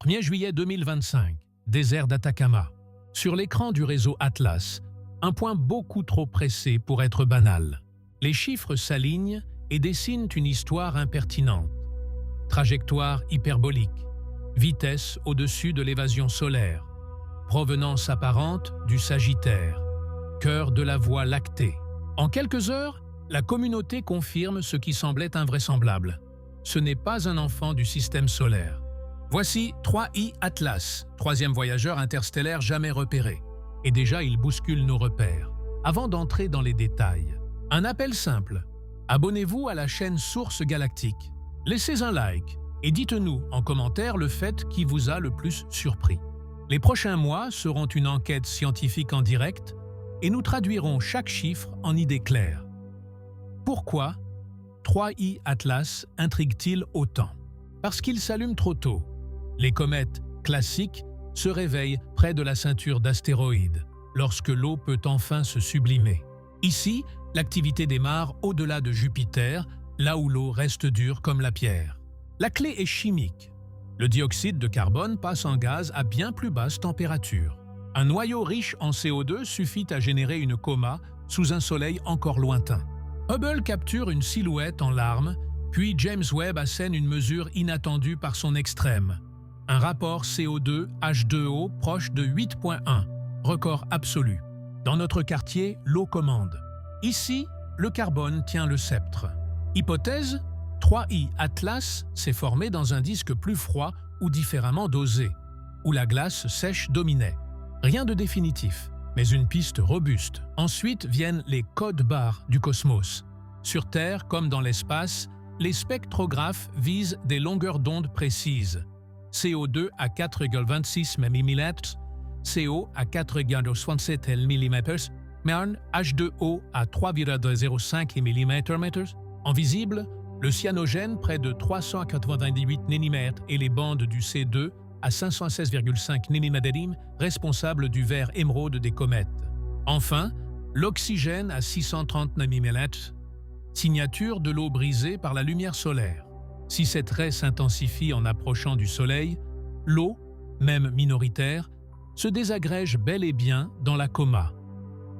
1er juillet 2025, désert d'Atacama. Sur l'écran du réseau Atlas, un point beaucoup trop pressé pour être banal. Les chiffres s'alignent et dessinent une histoire impertinente. Trajectoire hyperbolique, vitesse au-dessus de l'évasion solaire, provenance apparente du Sagittaire, cœur de la Voie lactée. En quelques heures, la communauté confirme ce qui semblait invraisemblable. Ce n'est pas un enfant du système solaire. Voici 3I Atlas, troisième voyageur interstellaire jamais repéré. Et déjà, il bouscule nos repères. Avant d'entrer dans les détails, un appel simple. Abonnez-vous à la chaîne Source Galactique. Laissez un like et dites-nous en commentaire le fait qui vous a le plus surpris. Les prochains mois seront une enquête scientifique en direct et nous traduirons chaque chiffre en idées claires. Pourquoi 3I Atlas intrigue-t-il autant? Parce qu'il s'allume trop tôt. Les comètes classiques se réveillent près de la ceinture d'astéroïdes, lorsque l'eau peut enfin se sublimer. Ici, l'activité démarre au-delà de Jupiter, là où l'eau reste dure comme la pierre. La clé est chimique. Le dioxyde de carbone passe en gaz à bien plus basse température. Un noyau riche en CO2 suffit à générer une coma sous un soleil encore lointain. Hubble capture une silhouette en larmes, puis James Webb assène une mesure inattendue par son extrême. Un rapport CO2 H2O proche de 8,1, record absolu. Dans notre quartier, l'eau commande. Ici, le carbone tient le sceptre. Hypothèse, 3I Atlas s'est formé dans un disque plus froid ou différemment dosé, où la glace sèche dominait. Rien de définitif, mais une piste robuste. Ensuite viennent les codes barres du cosmos. Sur Terre, comme dans l'espace, les spectrographes visent des longueurs d'onde précises. CO2 à 4,26 mm, CO à 4,67 mm, MERN H2O à 3,05 mm. En visible, le cyanogène près de 398 nm et les bandes du C2 à 516,5 nm, responsables du vert émeraude des comètes. Enfin, l'oxygène à 630 nm, signature de l'eau brisée par la lumière solaire. Si cette raie s'intensifie en approchant du Soleil, l'eau, même minoritaire, se désagrège bel et bien dans la coma.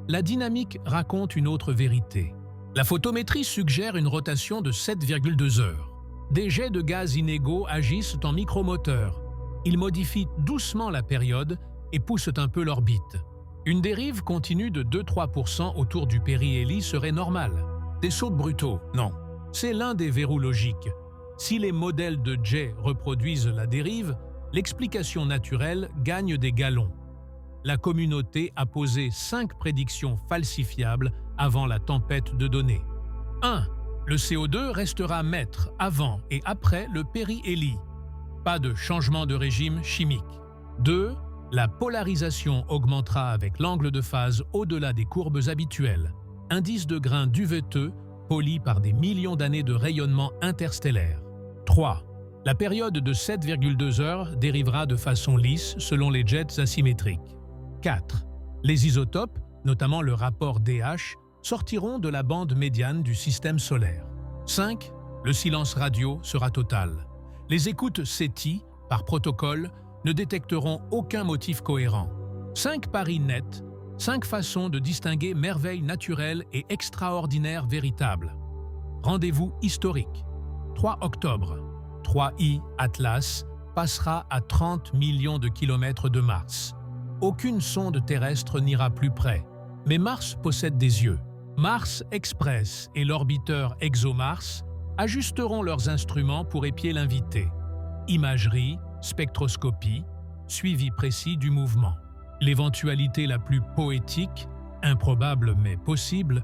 La dynamique raconte une autre vérité. La photométrie suggère une rotation de 7,2 heures. Des jets de gaz inégaux agissent en micromoteurs. Ils modifient doucement la période et poussent un peu l'orbite. Une dérive continue de 2-3% autour du périhélie serait normale. Des sauts brutaux, non. C'est l'un des verrous logiques. Si les modèles de jets reproduisent la dérive, l'explication naturelle gagne des galons. La communauté a posé 5 prédictions falsifiables avant la tempête de données. 1. Le CO2 restera maître avant et après le périhélie. Pas de changement de régime chimique. 2. La polarisation augmentera avec l'angle de phase au-delà des courbes habituelles. Indice de grain duveteux poli par des millions d'années de rayonnement interstellaire. 3. La période de 7,2 heures dérivera de façon lisse selon les jets asymétriques. 4. Les isotopes, notamment le rapport DH, sortiront de la bande médiane du système solaire. 5. Le silence radio sera total. Les écoutes SETI, par protocole, ne détecteront aucun motif cohérent. 5 paris nets, 5 façons de distinguer merveilles naturelles et extraordinaires véritables. Rendez-vous historique. 3 octobre. 3I Atlas passera à 30 millions de kilomètres de Mars. Aucune sonde terrestre n'ira plus près. Mais Mars possède des yeux. Mars Express et l'orbiteur ExoMars ajusteront leurs instruments pour épier l'invité. Imagerie, spectroscopie, suivi précis du mouvement. L'éventualité la plus poétique, improbable mais possible,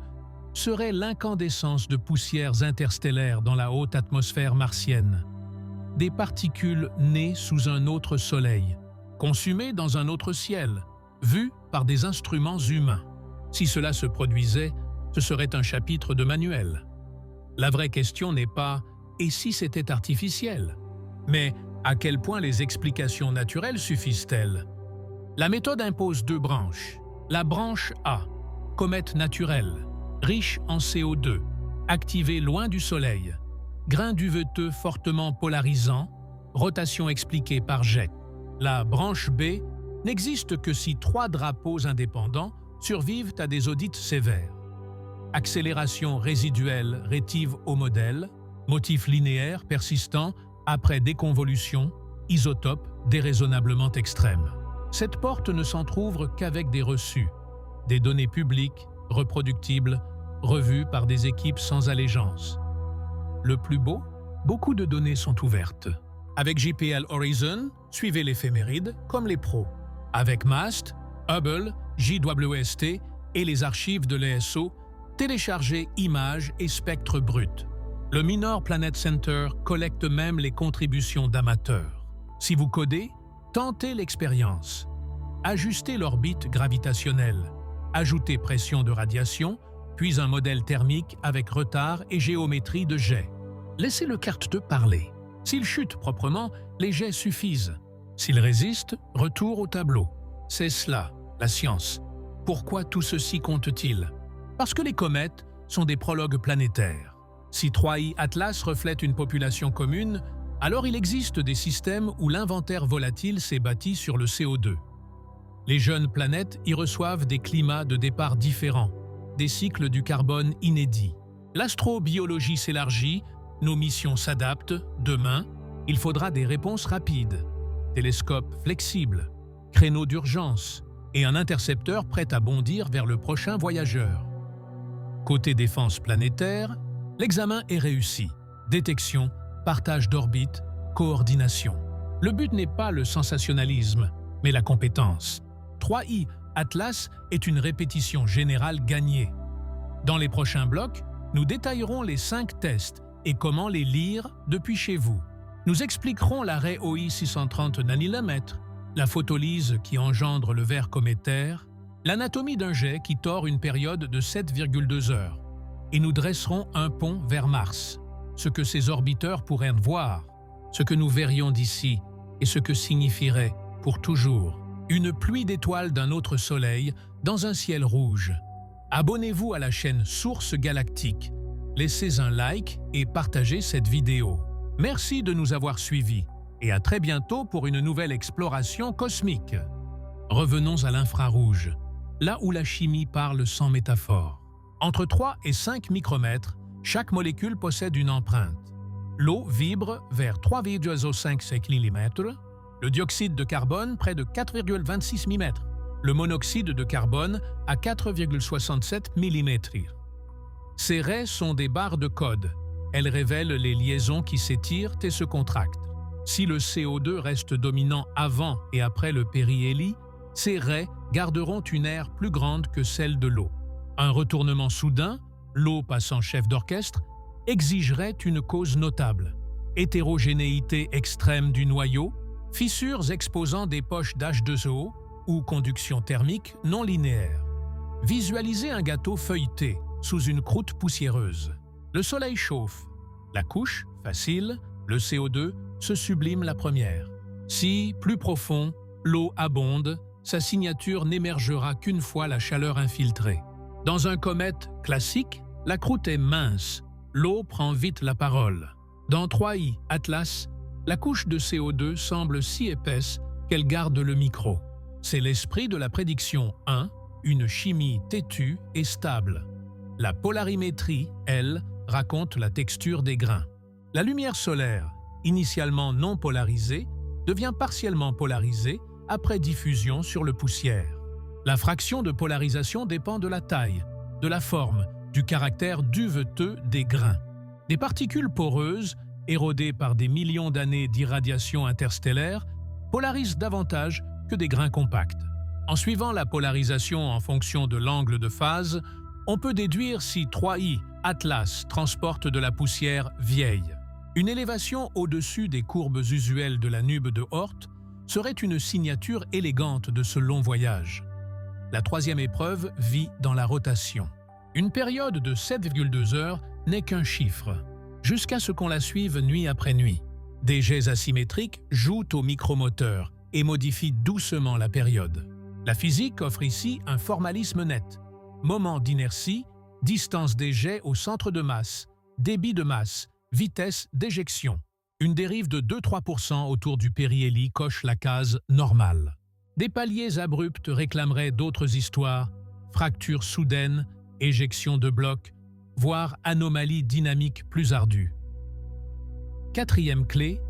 serait l'incandescence de poussières interstellaires dans la haute atmosphère martienne. Des particules nées sous un autre soleil, consumées dans un autre ciel, vues par des instruments humains. Si cela se produisait, ce serait un chapitre de manuel. La vraie question n'est pas « et si c'était artificiel ?» mais « à quel point les explications naturelles suffisent-elles ?» La méthode impose 2 branches. La branche A, comète naturelle, riche en CO2, activée loin du Soleil, grain duveteux fortement polarisant, rotation expliquée par jet. La branche B n'existe que si 3 drapeaux indépendants survivent à des audits sévères. Accélération résiduelle rétive au modèle, motif linéaire persistant après déconvolution, isotope déraisonnablement extrême. Cette porte ne s'entrouvre qu'avec des reçus, des données publiques, reproductibles, revues par des équipes sans allégeance. Le plus beau, beaucoup de données sont ouvertes. Avec JPL Horizon, suivez l'éphéméride comme les pros. Avec MAST, Hubble, JWST et les archives de l'ESO, téléchargez images et spectres bruts. Le Minor Planet Center collecte même les contributions d'amateurs. Si vous codez, tentez l'expérience. Ajustez l'orbite gravitationnelle, ajoutez pression de radiation, puis un modèle thermique avec retard et géométrie de jets. Laissez le carte parler. S'il chute proprement, les jets suffisent. S'il résiste, retour au tableau. C'est cela, la science. Pourquoi tout ceci compte-t-il? Parce que les comètes sont des prologues planétaires. Si 3i Atlas reflète une population commune, alors il existe des systèmes où l'inventaire volatile s'est bâti sur le CO2. Les jeunes planètes y reçoivent des climats de départ différents, des cycles du carbone inédits. L'astrobiologie s'élargit, nos missions s'adaptent. Demain, il faudra des réponses rapides, télescopes flexibles, créneaux d'urgence et un intercepteur prêt à bondir vers le prochain voyageur. Côté défense planétaire, l'examen est réussi. Détection, partage d'orbite, coordination. Le but n'est pas le sensationnalisme, mais la compétence. 3i Atlas est une répétition générale gagnée. Dans les prochains blocs, nous détaillerons les 5 tests et comment les lire depuis chez vous. Nous expliquerons l'arrêt OI 630 nanométres, la photolyse qui engendre le ver cométaire, l'anatomie d'un jet qui tord une période de 7,2 heures. Et nous dresserons un pont vers Mars, ce que ces orbiteurs pourraient voir, ce que nous verrions d'ici et ce que signifierait, pour toujours, une pluie d'étoiles d'un autre soleil dans un ciel rouge. Abonnez-vous à la chaîne Source Galactique, laissez un like et partagez cette vidéo. Merci de nous avoir suivis et à très bientôt pour une nouvelle exploration cosmique. Revenons à l'infrarouge, là où la chimie parle sans métaphore. Entre 3 et 5 micromètres, chaque molécule possède une empreinte. L'eau vibre vers 3,55 mm, le dioxyde de carbone près de 4,26 mm, le monoxyde de carbone à 4,67 mm. Ces raies sont des barres de code. Elles révèlent les liaisons qui s'étirent et se contractent. Si le CO2 reste dominant avant et après le périhélie, ces raies garderont une aire plus grande que celle de l'eau. Un retournement soudain, l'eau passant chef d'orchestre, exigerait une cause notable. Hétérogénéité extrême du noyau, fissures exposant des poches d'H2O ou conduction thermique non linéaire. Visualisez un gâteau feuilleté sous une croûte poussiéreuse. Le soleil chauffe. La couche, facile, le CO2, se sublime la première. Si, plus profond, l'eau abonde, sa signature n'émergera qu'une fois la chaleur infiltrée. Dans un comète classique, la croûte est mince, l'eau prend vite la parole. Dans 3i Atlas, la couche de CO2 semble si épaisse qu'elle garde le micro. C'est l'esprit de la prédiction 1, une chimie têtue et stable. La polarimétrie, elle, raconte la texture des grains. La lumière solaire, initialement non polarisée, devient partiellement polarisée après diffusion sur le poussière. La fraction de polarisation dépend de la taille, de la forme, du caractère duveteux des grains. Des particules poreuses, érodées par des millions d'années d'irradiation interstellaire, polarisent davantage que des grains compacts. En suivant la polarisation en fonction de l'angle de phase, on peut déduire si 3i Atlas transporte de la poussière vieille. Une élévation au-dessus des courbes usuelles de la nube de Oort serait une signature élégante de ce long voyage. La troisième épreuve vit dans la rotation. Une période de 7,2 heures n'est qu'un chiffre, jusqu'à ce qu'on la suive nuit après nuit. Des jets asymétriques jouent au micromoteur et modifient doucement la période. La physique offre ici un formalisme net. Moment d'inertie, distance des jets au centre de masse, débit de masse, vitesse d'éjection. Une dérive de 2-3% autour du périhélie coche la case normale. Des paliers abrupts réclameraient d'autres histoires, fractures soudaines, éjection de blocs, voire anomalies dynamiques plus ardues. Quatrième clé,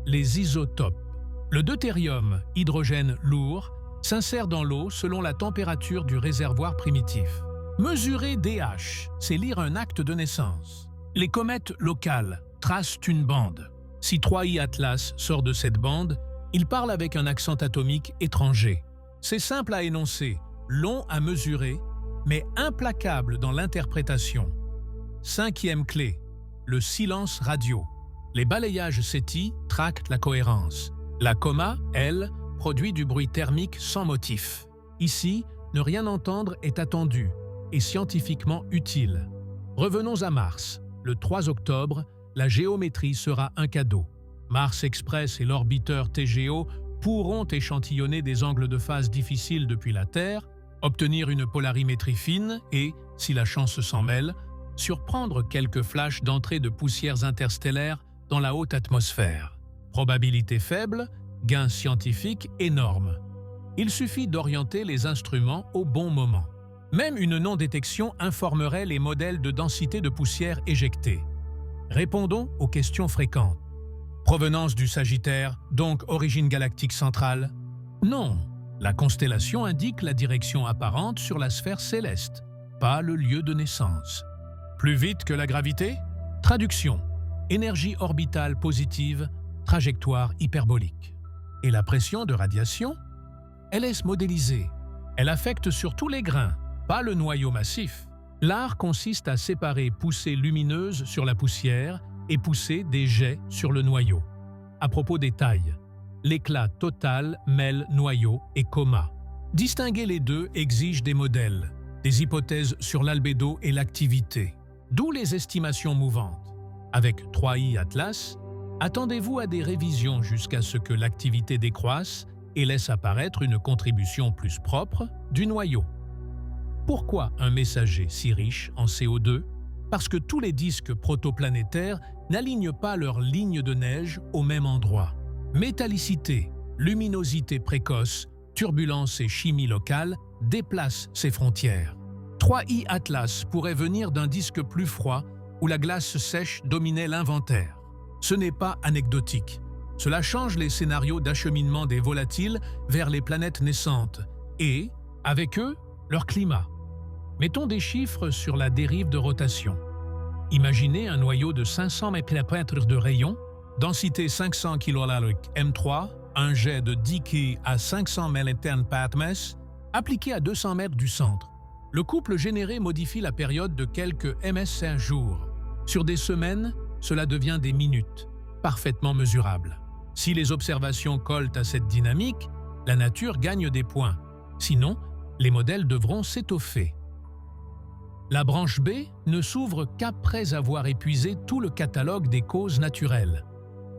les isotopes. Le deutérium, hydrogène lourd, s'insère dans l'eau selon la température du réservoir primitif. Mesurer DH, c'est lire un acte de naissance. Les comètes locales tracent une bande. Si 3I Atlas sort de cette bande, il parle avec un accent atomique étranger. C'est simple à énoncer, long à mesurer, mais implacable dans l'interprétation. Cinquième clé, le silence radio. Les balayages SETI tractent la cohérence. La coma, elle, produit du bruit thermique sans motif. Ici, ne rien entendre est attendu et scientifiquement utile. Revenons à Mars. Le 3 octobre, la géométrie sera un cadeau. Mars Express et l'orbiteur TGO pourront échantillonner des angles de phase difficiles depuis la Terre, obtenir une polarimétrie fine et, si la chance s'en mêle, surprendre quelques flashs d'entrée de poussières interstellaires dans la haute atmosphère. Probabilité faible, gain scientifique énorme. Il suffit d'orienter les instruments au bon moment. Même une non-détection informerait les modèles de densité de poussière éjectée. Répondons aux questions fréquentes. Provenance du Sagittaire, donc origine galactique centrale? Non, la constellation indique la direction apparente sur la sphère céleste, pas le lieu de naissance. Plus vite que la gravité? Traduction. Énergie orbitale positive, trajectoire hyperbolique. Et la pression de radiation? LS modélisée. Elle affecte surtout les grains, pas le noyau massif. L'art consiste à séparer poussées lumineuses sur la poussière et pousser des jets sur le noyau. À propos des tailles, l'éclat total mêle noyau et coma. Distinguer les deux exige des modèles, des hypothèses sur l'albédo et l'activité, d'où les estimations mouvantes. Avec 3I Atlas, attendez-vous à des révisions jusqu'à ce que l'activité décroisse et laisse apparaître une contribution plus propre du noyau. Pourquoi un messager si riche en CO2? Parce que tous les disques protoplanétaires n'alignent pas leurs lignes de neige au même endroit. Métallicité, luminosité précoce, turbulence et chimie locale déplacent ces frontières. 3I Atlas pourrait venir d'un disque plus froid où la glace sèche dominait l'inventaire. Ce n'est pas anecdotique. Cela change les scénarios d'acheminement des volatiles vers les planètes naissantes et, avec eux, leur climat. Mettons des chiffres sur la dérive de rotation. Imaginez un noyau de 500 mP de rayon, densité 500 kcal M3, un jet de 10 kg à 500 mP, appliqué à 200 mètres du centre. Le couple généré modifie la période de quelques ms jours. Sur des semaines, cela devient des minutes, parfaitement mesurables. Si les observations collent à cette dynamique, la nature gagne des points. Sinon, les modèles devront s'étoffer. La branche B ne s'ouvre qu'après avoir épuisé tout le catalogue des causes naturelles.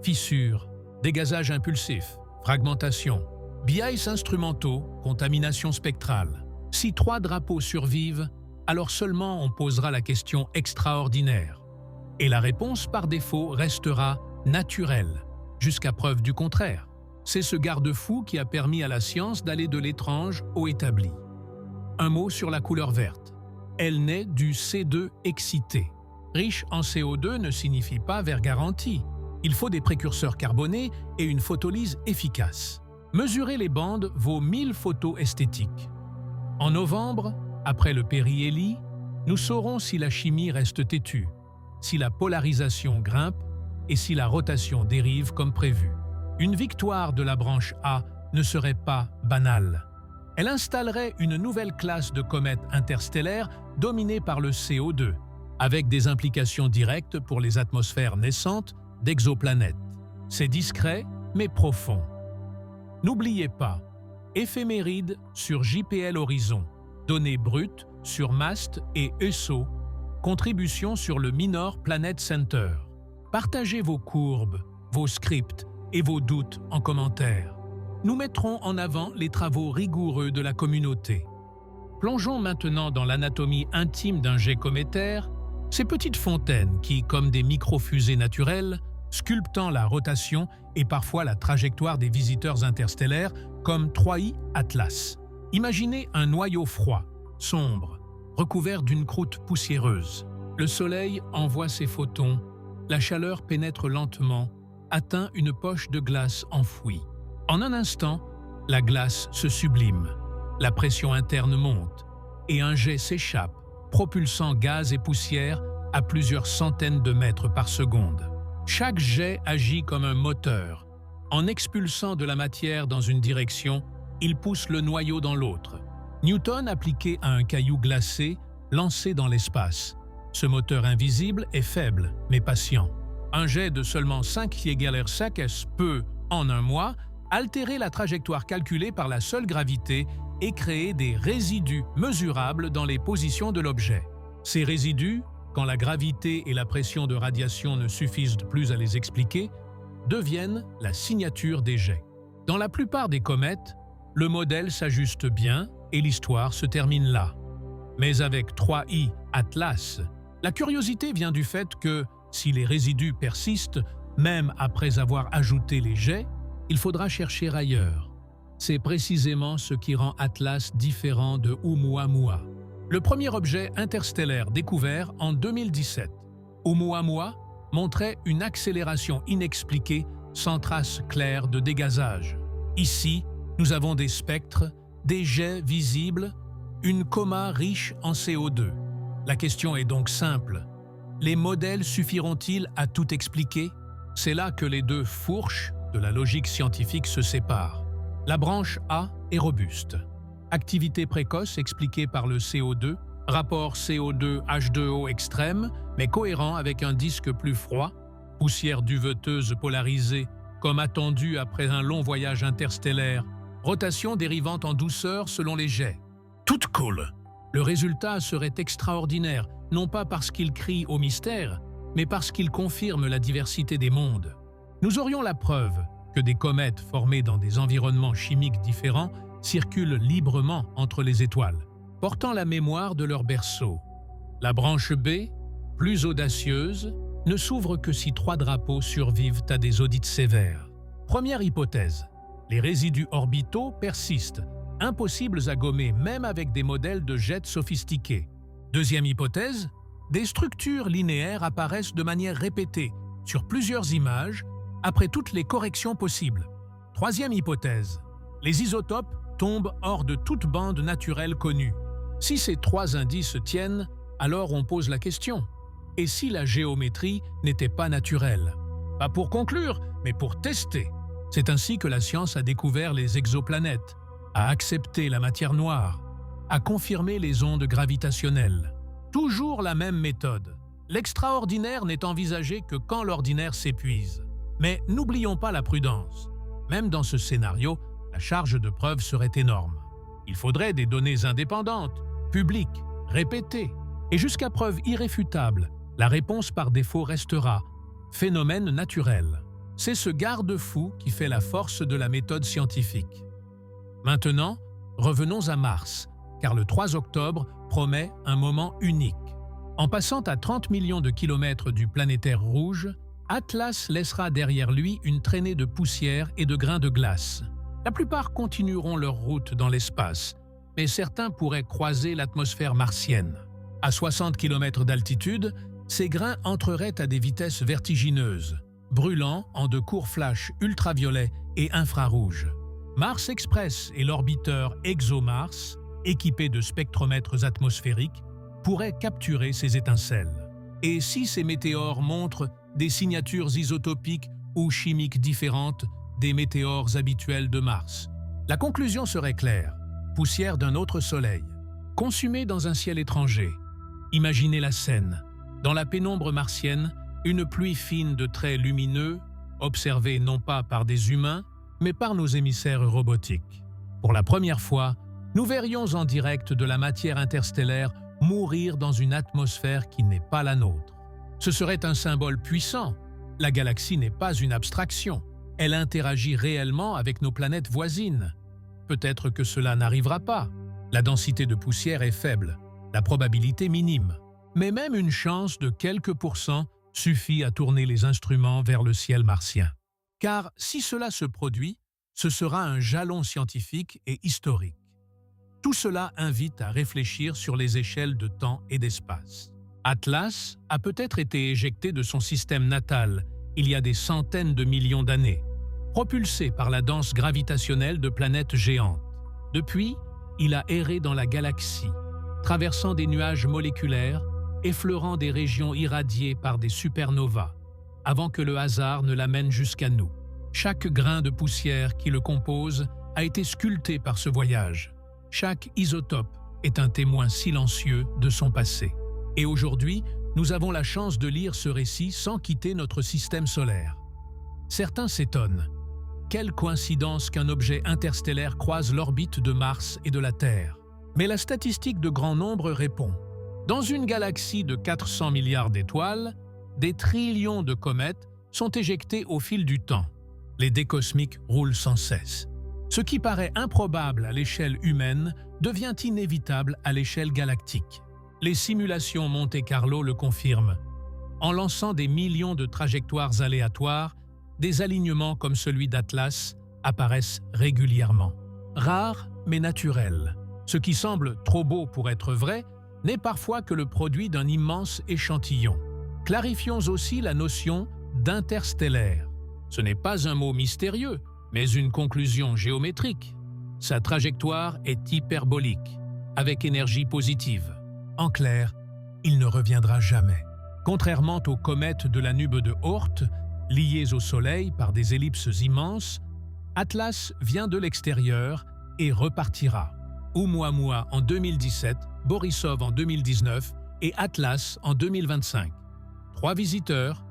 Fissures, dégazage impulsif, fragmentation, biais instrumentaux, contamination spectrale. Si 3 drapeaux survivent, alors seulement on posera la question extraordinaire. Et la réponse par défaut restera naturelle, jusqu'à preuve du contraire. C'est ce garde-fou qui a permis à la science d'aller de l'étrange au établi. Un mot sur la couleur verte. Elle naît du C2 excité. Riche en CO2 ne signifie pas vert garanti. Il faut des précurseurs carbonés et une photolyse efficace. Mesurer les bandes vaut 1000 photos esthétiques. En novembre, après le périhélie, nous saurons si la chimie reste têtue, si la polarisation grimpe et si la rotation dérive comme prévu. Une victoire de la branche A ne serait pas banale. Elle installerait une nouvelle classe de comètes interstellaires dominée par le CO2, avec des implications directes pour les atmosphères naissantes d'exoplanètes. C'est discret, mais profond. N'oubliez pas, éphéméride sur JPL Horizon, données brutes sur MAST et ESO, contribution sur le Minor Planet Center. Partagez vos courbes, vos scripts et vos doutes en commentaire. Nous mettrons en avant les travaux rigoureux de la communauté. Plongeons maintenant dans l'anatomie intime d'un jet cométaire, ces petites fontaines qui, comme des micro-fusées naturelles, sculptant la rotation et parfois la trajectoire des visiteurs interstellaires comme 3i Atlas. Imaginez un noyau froid, sombre, recouvert d'une croûte poussiéreuse. Le Soleil envoie ses photons, la chaleur pénètre lentement, atteint une poche de glace enfouie. En un instant, la glace se sublime, la pression interne monte et un jet s'échappe, propulsant gaz et poussière à plusieurs centaines de mètres par seconde. Chaque jet agit comme un moteur. En expulsant de la matière dans une direction, il pousse le noyau dans l'autre. Newton appliqué à un caillou glacé, lancé dans l'espace. Ce moteur invisible est faible, mais patient. Un jet de seulement 5 Jägerler-Sakes peut, en un mois, altérer la trajectoire calculée par la seule gravité et créer des résidus mesurables dans les positions de l'objet. Ces résidus, quand la gravité et la pression de radiation ne suffisent plus à les expliquer, deviennent la signature des jets. Dans la plupart des comètes, le modèle s'ajuste bien et l'histoire se termine là. Mais avec 3i Atlas, la curiosité vient du fait que, si les résidus persistent, même après avoir ajouté les jets, il faudra chercher ailleurs. C'est précisément ce qui rend Atlas différent de Oumuamua, le premier objet interstellaire découvert en 2017. Oumuamua montrait une accélération inexpliquée sans trace claire de dégazage. Ici, nous avons des spectres, des jets visibles, une coma riche en CO2. La question est donc simple. Les modèles suffiront-ils à tout expliquer? C'est là que les deux fourches de la logique scientifique se séparent. La branche A est robuste. Activité précoce expliquée par le CO2, rapport CO2-H2O extrême, mais cohérent avec un disque plus froid, poussière duveteuse polarisée, comme attendu après un long voyage interstellaire, rotation dérivante en douceur selon les jets. Toute cool! Le résultat serait extraordinaire, non pas parce qu'il crie au mystère, mais parce qu'il confirme la diversité des mondes. Nous aurions la preuve que des comètes formées dans des environnements chimiques différents circulent librement entre les étoiles, portant la mémoire de leur berceau. La branche B, plus audacieuse, ne s'ouvre que si 3 drapeaux survivent à des audits sévères. Première hypothèse, les résidus orbitaux persistent, impossibles à gommer même avec des modèles de jets sophistiqués. Deuxième hypothèse, des structures linéaires apparaissent de manière répétée, sur plusieurs images, après toutes les corrections possibles. Troisième hypothèse, les isotopes tombent hors de toute bande naturelle connue. Si ces 3 indices tiennent, alors on pose la question. Et si la géométrie n'était pas naturelle? Pas pour conclure, mais pour tester. C'est ainsi que la science a découvert les exoplanètes, a accepté la matière noire, a confirmé les ondes gravitationnelles. Toujours la même méthode. L'extraordinaire n'est envisagé que quand l'ordinaire s'épuise. Mais n'oublions pas la prudence. Même dans ce scénario, la charge de preuve serait énorme. Il faudrait des données indépendantes, publiques, répétées. Et jusqu'à preuve irréfutable, la réponse par défaut restera phénomène naturel. C'est ce garde-fou qui fait la force de la méthode scientifique. Maintenant, revenons à Mars, car le 3 octobre promet un moment unique. En passant à 30 millions de kilomètres du planétaire rouge, Atlas laissera derrière lui une traînée de poussière et de grains de glace. La plupart continueront leur route dans l'espace, mais certains pourraient croiser l'atmosphère martienne. À 60 km d'altitude, ces grains entreraient à des vitesses vertigineuses, brûlant en de courts flashs ultraviolets et infrarouges. Mars Express et l'orbiteur ExoMars, équipés de spectromètres atmosphériques, pourraient capturer ces étincelles. Et si ces météores montrent des signatures isotopiques ou chimiques différentes des météores habituels de Mars, la conclusion serait claire. Poussière d'un autre soleil, consumée dans un ciel étranger. Imaginez la scène. Dans la pénombre martienne, une pluie fine de traits lumineux, observée non pas par des humains, mais par nos émissaires robotiques. Pour la première fois, nous verrions en direct de la matière interstellaire mourir dans une atmosphère qui n'est pas la nôtre. Ce serait un symbole puissant. La galaxie n'est pas une abstraction. Elle interagit réellement avec nos planètes voisines. Peut-être que cela n'arrivera pas. La densité de poussière est faible, la probabilité minime. Mais même une chance de quelques pourcents suffit à tourner les instruments vers le ciel martien. Car si cela se produit, ce sera un jalon scientifique et historique. Tout cela invite à réfléchir sur les échelles de temps et d'espace. Atlas a peut-être été éjecté de son système natal il y a des centaines de millions d'années, propulsé par la danse gravitationnelle de planètes géantes. Depuis, il a erré dans la galaxie, traversant des nuages moléculaires, effleurant des régions irradiées par des supernovas, avant que le hasard ne l'amène jusqu'à nous. Chaque grain de poussière qui le compose a été sculpté par ce voyage. Chaque isotope est un témoin silencieux de son passé. Et aujourd'hui, nous avons la chance de lire ce récit sans quitter notre système solaire. Certains s'étonnent. Quelle coïncidence qu'un objet interstellaire croise l'orbite de Mars et de la Terre. Mais la statistique de grand nombre répond. Dans une galaxie de 400 milliards d'étoiles, des trillions de comètes sont éjectées au fil du temps. Les dés cosmiques roulent sans cesse. Ce qui paraît improbable à l'échelle humaine devient inévitable à l'échelle galactique. Les simulations Monte-Carlo le confirment. En lançant des millions de trajectoires aléatoires, des alignements comme celui d'Atlas apparaissent régulièrement. Rares mais naturels. Ce qui semble trop beau pour être vrai n'est parfois que le produit d'un immense échantillon. Clarifions aussi la notion d'interstellaire. Ce n'est pas un mot mystérieux, mais une conclusion géométrique. Sa trajectoire est hyperbolique, avec énergie positive. En clair, il ne reviendra jamais. Contrairement aux comètes de la nube de Oort, liées au Soleil par des ellipses immenses, Atlas vient de l'extérieur et repartira. Oumuamua en 2017, Borisov en 2019 et Atlas en 2025. 3 visiteurs,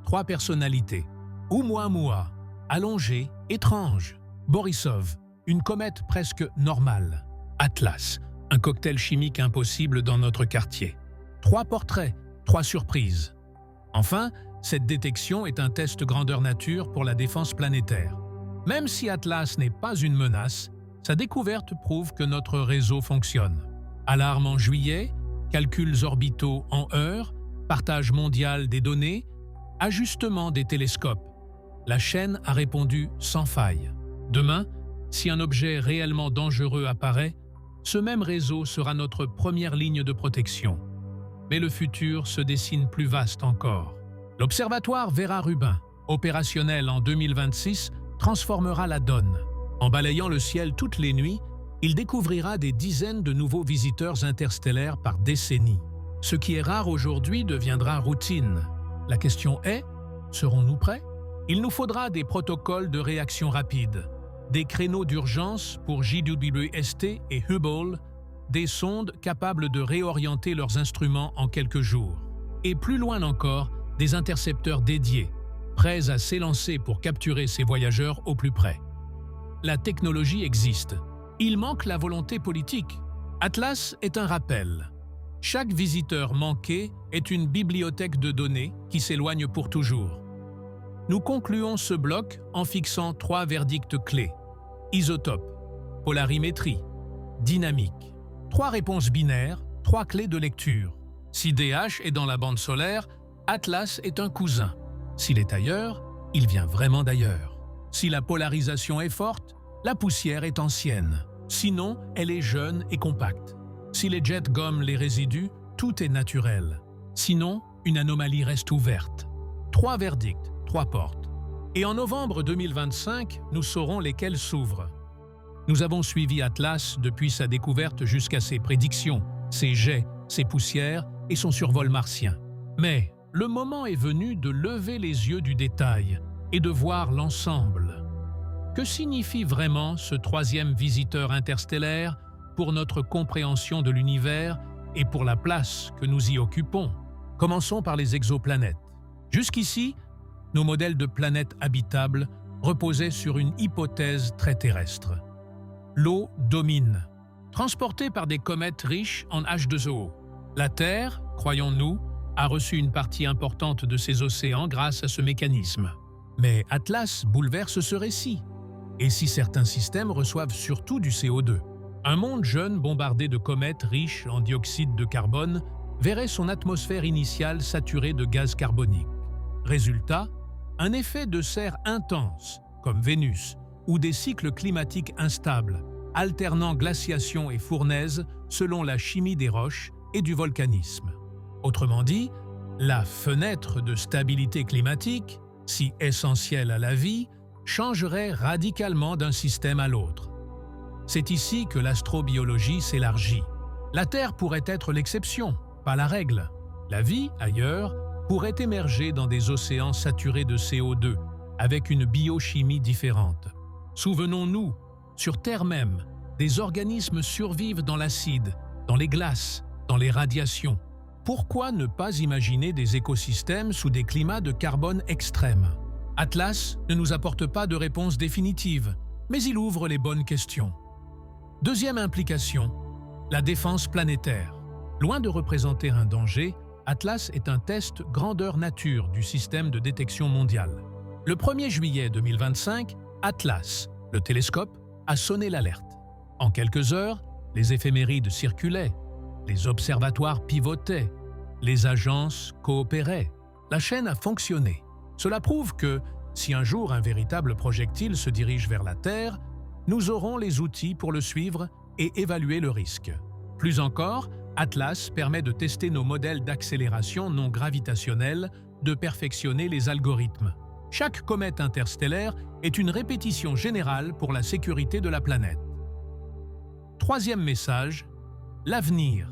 3 personnalités. Oumuamua, allongé, étrange. Borisov, une comète presque normale. Atlas, un cocktail chimique impossible dans notre quartier. 3 portraits, 3 surprises. Enfin, cette détection est un test grandeur nature pour la défense planétaire. Même si Atlas n'est pas une menace, sa découverte prouve que notre réseau fonctionne. Alarme en juillet, calculs orbitaux en heures, partage mondial des données, ajustement des télescopes. La chaîne a répondu sans faille. Demain, si un objet réellement dangereux apparaît, ce même réseau sera notre première ligne de protection. Mais le futur se dessine plus vaste encore. L'observatoire Vera-Rubin, opérationnel en 2026, transformera la donne. En balayant le ciel toutes les nuits, il découvrira des dizaines de nouveaux visiteurs interstellaires par décennie. Ce qui est rare aujourd'hui deviendra routine. La question est, serons-nous prêts? Il nous faudra des protocoles de réaction rapide, des créneaux d'urgence pour JWST et Hubble, des sondes capables de réorienter leurs instruments en quelques jours. Et plus loin encore, des intercepteurs dédiés, prêts à s'élancer pour capturer ces voyageurs au plus près. La technologie existe. Il manque la volonté politique. Atlas est un rappel. Chaque visiteur manqué est une bibliothèque de données qui s'éloigne pour toujours. Nous concluons ce bloc en fixant 3 verdicts clés. Isotope, polarimétrie, dynamique. 3 réponses binaires, 3 clés de lecture. Si DH est dans la bande solaire, Atlas est un cousin. S'il est ailleurs, il vient vraiment d'ailleurs. Si la polarisation est forte, la poussière est ancienne. Sinon, elle est jeune et compacte. Si les jets gomment les résidus, tout est naturel. Sinon, une anomalie reste ouverte. 3 verdicts, 3 portes. Et en novembre 2025, nous saurons lesquelles s'ouvrent. Nous avons suivi Atlas depuis sa découverte jusqu'à ses prédictions, ses jets, ses poussières et son survol martien. Mais le moment est venu de lever les yeux du détail et de voir l'ensemble. Que signifie vraiment ce 3e visiteur interstellaire pour notre compréhension de l'univers et pour la place que nous y occupons? Commençons par les exoplanètes. Jusqu'ici, nos modèles de planètes habitables reposaient sur une hypothèse très terrestre. L'eau domine, transportée par des comètes riches en H2O. La Terre, croyons-nous, a reçu une partie importante de ses océans grâce à ce mécanisme. Mais Atlas bouleverse ce récit. Et si certains systèmes reçoivent surtout du CO2? Un monde jeune bombardé de comètes riches en dioxyde de carbone verrait son atmosphère initiale saturée de gaz carbonique. Résultat, un effet de serre intense, comme Vénus, ou des cycles climatiques instables, alternant glaciation et fournaise selon la chimie des roches et du volcanisme. Autrement dit, la fenêtre de stabilité climatique, si essentielle à la vie, changerait radicalement d'un système à l'autre. C'est ici que l'astrobiologie s'élargit. La Terre pourrait être l'exception, pas la règle. La vie, ailleurs, pourrait émerger dans des océans saturés de CO2, avec une biochimie différente. Souvenons-nous, sur Terre même, des organismes survivent dans l'acide, dans les glaces, dans les radiations. Pourquoi ne pas imaginer des écosystèmes sous des climats de carbone extrêmes? Atlas ne nous apporte pas de réponse définitive, mais il ouvre les bonnes questions. Deuxième implication, la défense planétaire. Loin de représenter un danger, Atlas est un test grandeur nature du système de détection mondial. Le 1er juillet 2025, Atlas, le télescope, a sonné l'alerte. En quelques heures, les éphémérides circulaient, les observatoires pivotaient, les agences coopéraient. La chaîne a fonctionné. Cela prouve que, si un jour un véritable projectile se dirige vers la Terre, nous aurons les outils pour le suivre et évaluer le risque. Plus encore, Atlas permet de tester nos modèles d'accélération non gravitationnelle, de perfectionner les algorithmes. Chaque comète interstellaire est une répétition générale pour la sécurité de la planète. Troisième message, l'avenir.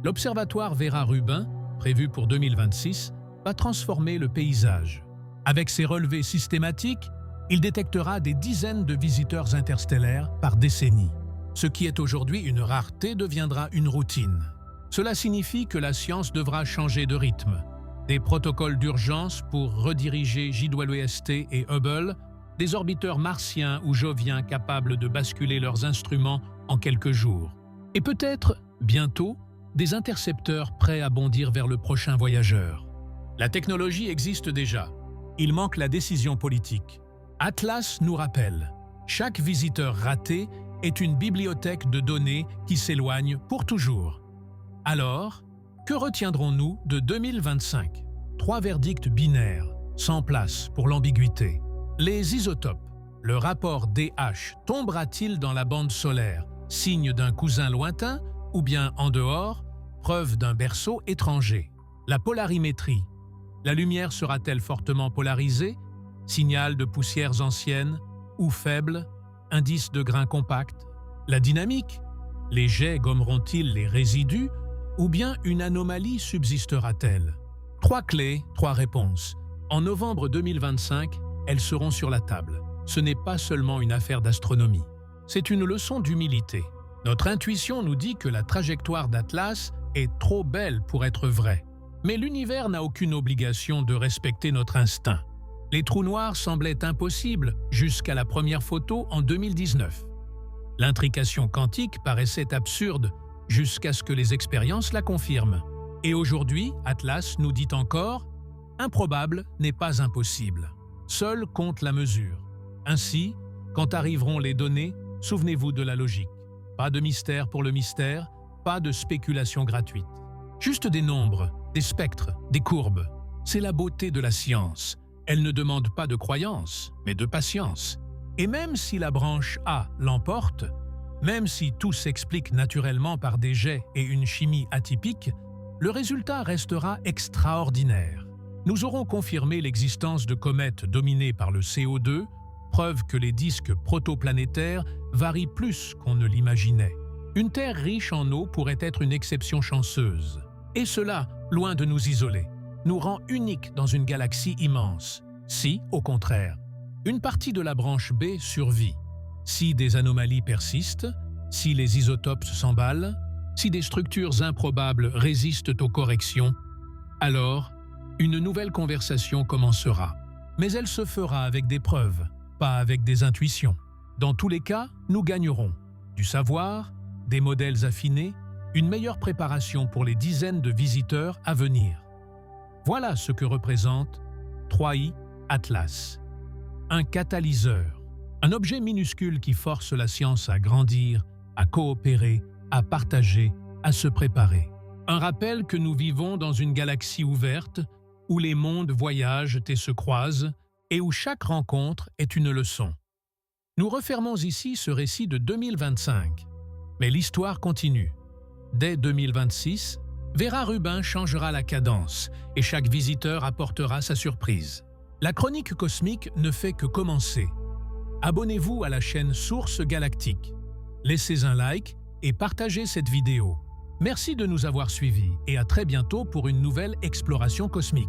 L'observatoire Vera-Rubin, prévu pour 2026, va transformer le paysage. Avec ses relevés systématiques, il détectera des dizaines de visiteurs interstellaires par décennie. Ce qui est aujourd'hui une rareté deviendra une routine. Cela signifie que la science devra changer de rythme. Des protocoles d'urgence pour rediriger JWST et Hubble, des orbiteurs martiens ou joviens capables de basculer leurs instruments en quelques jours. Et peut-être, bientôt, des intercepteurs prêts à bondir vers le prochain voyageur. La technologie existe déjà. Il manque la décision politique. Atlas nous rappelle, chaque visiteur raté est une bibliothèque de données qui s'éloigne pour toujours. Alors, que retiendrons-nous de 2025? 3 verdicts binaires, sans place pour l'ambiguïté. Les isotopes. Le rapport DH tombera-t-il dans la bande solaire, signe d'un cousin lointain, ou bien en dehors, preuve d'un berceau étranger? La polarimétrie. La lumière sera-t-elle fortement polarisée, signal de poussières anciennes, ou faible, indice de grains compacts? La dynamique. Les jets gommeront-ils les résidus, ou bien une anomalie subsistera-t-elle? 3 clés, 3 réponses. En novembre 2025, elles seront sur la table. Ce n'est pas seulement une affaire d'astronomie. C'est une leçon d'humilité. Notre intuition nous dit que la trajectoire d'Atlas est trop belle pour être vraie. Mais l'univers n'a aucune obligation de respecter notre instinct. Les trous noirs semblaient impossibles jusqu'à la première photo en 2019. L'intrication quantique paraissait absurde jusqu'à ce que les expériences la confirment. Et aujourd'hui, Atlas nous dit encore « Improbable n'est pas impossible. Seul compte la mesure. » Ainsi, quand arriveront les données, souvenez-vous de la logique. Pas de mystère pour le mystère, pas de spéculation gratuite. Juste des nombres, des spectres, des courbes. C'est la beauté de la science. Elle ne demande pas de croyance, mais de patience. Et même si la branche A l'emporte, même si tout s'explique naturellement par des jets et une chimie atypique, le résultat restera extraordinaire. Nous aurons confirmé l'existence de comètes dominées par le CO2, preuve que les disques protoplanétaires varient plus qu'on ne l'imaginait. Une Terre riche en eau pourrait être une exception chanceuse. Et cela, loin de nous isoler, nous rend uniques dans une galaxie immense. Si, au contraire, une partie de la branche B survit, si des anomalies persistent, si les isotopes s'emballent, si des structures improbables résistent aux corrections, alors une nouvelle conversation commencera. Mais elle se fera avec des preuves, pas avec des intuitions. Dans tous les cas, nous gagnerons du savoir, des modèles affinés, une meilleure préparation pour les dizaines de visiteurs à venir. Voilà ce que représente 3i Atlas. Un catalyseur, un objet minuscule qui force la science à grandir, à coopérer, à partager, à se préparer. Un rappel que nous vivons dans une galaxie ouverte, où les mondes voyagent et se croisent, et où chaque rencontre est une leçon. Nous refermons ici ce récit de 2025. Mais l'histoire continue. Dès 2026, Vera Rubin changera la cadence et chaque visiteur apportera sa surprise. La chronique cosmique ne fait que commencer. Abonnez-vous à la chaîne Source Galactique. Laissez un like et partagez cette vidéo. Merci de nous avoir suivis et à très bientôt pour une nouvelle exploration cosmique.